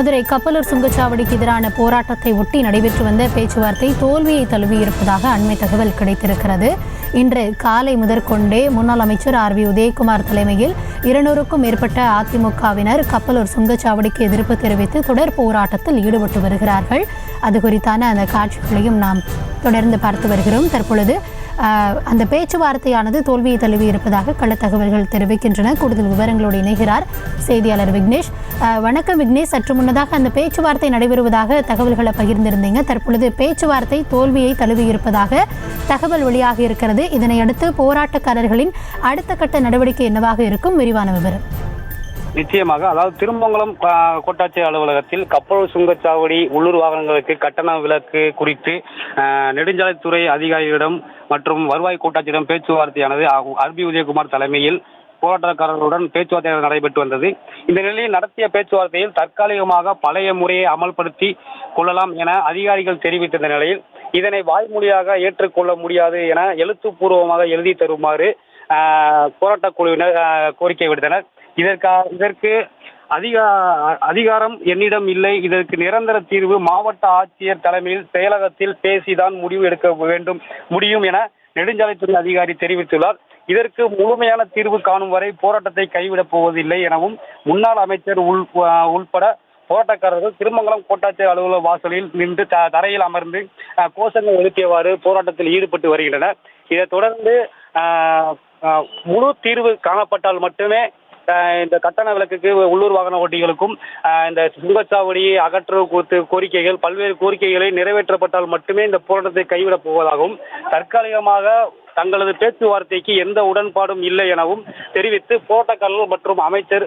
மதுரை கப்பலூர் சுங்கச்சாவடிக்கு எதிரான போராட்டத்தை ஒட்டி நடைபெற்று வந்த பேச்சுவார்த்தை தோல்வியை தழுவியிருப்பதாக அண்மை தகவல் கிடைத்திருக்கிறது. இன்று காலை முதற்கொண்டே முன்னாள் அமைச்சர் RV உதயகுமார் தலைமையில் 200க்கும் மேற்பட்ட அதிமுகவினர் கப்பலூர் சுங்கச்சாவடிக்கு எதிர்ப்பு தெரிவித்து தொடர் போராட்டத்தில் ஈடுபட்டு வருகிறார்கள். அது குறித்தான அந்த காட்சிகளையும் நாம் தொடர்ந்து பார்த்து வருகிறோம். தற்பொழுது அந்த பேச்சுவார்த்தையானது தோல்வியை தழுவி இருப்பதாக கள தகவல்கள் தெரிவிக்கின்றன. கூடுதல் விவரங்களோடு இணைகிறார் செய்தியாளர் விக்னேஷ். வணக்கம் விக்னேஷ். சற்று முன்னதாக அந்த பேச்சுவார்த்தை நடைபெறுவதாக தகவல்களை பகிர்ந்திருந்தீங்க. தற்பொழுது பேச்சுவார்த்தை தோல்வியை தழுவி இருப்பதாக தகவல் வெளியாக இருக்கிறது. இதனையடுத்து போராட்டக்காரர்களின் அடுத்த கட்ட நடவடிக்கை என்னவாக இருக்கும்? விரிவான விவரம். நிச்சயமாக, அதாவது திருமங்கலம் கோட்டாட்சியர் அலுவலகத்தில் கப்பலூர் சுங்கச்சாவடி உள்ளூர் வாகனங்களுக்கு கட்டண விலக்கு குறித்து நெடுஞ்சாலைத்துறை அதிகாரிகளிடம் மற்றும் வருவாய் கோட்டாட்சியரிடம் பேச்சுவார்த்தையானது RV உதயகுமார் தலைமையில் போராட்டக்காரர்களுடன் பேச்சுவார்த்தை நடைபெற்று வந்தது. இந்த நிலையில் நடத்திய பேச்சுவார்த்தையில் தற்காலிகமாக பழைய முறையை அமல்படுத்தி கொள்ளலாம் என அதிகாரிகள் தெரிவித்திருந்த நிலையில் இதனை வாய்மொழியாக ஏற்றுக்கொள்ள முடியாது என எழுத்துப்பூர்வமாக எழுதி தருமாறு போராட்ட குழுவினர் கோரிக்கை விடுத்தனர். இதற்கு அதிகாரம் என்னிடம் இல்லை. இதற்கு நிரந்தர தீர்வு மாவட்ட ஆட்சியர் தலைமையில் செயலகத்தில் பேசிதான் முடிவு எடுக்க முடியும் என நெடுஞ்சாலைத்துறை அதிகாரி தெரிவித்துள்ளார். இதற்கு முழுமையான தீர்வு காணும் வரை போராட்டத்தை கைவிடப் போவதில்லை எனவும் முன்னாள் அமைச்சர் உள்பட போராட்டக்காரர்கள் திருமங்கலம் கோட்டாட்சியர் அலுவலக வாசலில் நின்று தரையில் அமர்ந்து கோஷங்கள் எழுப்பியவாறு போராட்டத்தில் ஈடுபட்டு வருகின்றனர். இதைத் தொடர்ந்து முழு தீர்வு காணப்பட்டால் மட்டுமே இந்த கட்டண விலக்குக்கு உள்ளூர் வாகன ஓட்டிகளுக்கும் இந்த சுங்கச்சாவடியை அகற்ற கோரிக்கைகள் பல்வேறு கோரிக்கைகளை நிறைவேற்றப்பட்டால் மட்டுமே இந்த போராட்டத்தை கைவிடப் போவதாகவும் தற்காலிகமாக தங்களது பேச்சுவார்த்தைக்கு எந்த உடன்பாடும் இல்லை எனவும் தெரிவித்து போராட்டக்காரர்கள் மற்றும் அமைச்சர்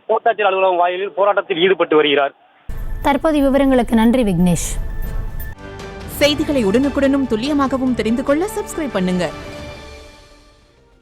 கோட்டாட்சியர் அலுவலகம் வாயிலில் போராட்டத்தில் ஈடுபட்டு வருகிறார். தற்போதைய விவரங்களுக்கு நன்றி விக்னேஷ். செய்திகளை உடனுக்குடனும் துல்லியமாகவும் தெரிந்து கொள்ள சப்ஸ்கிரைப் பண்ணுங்க.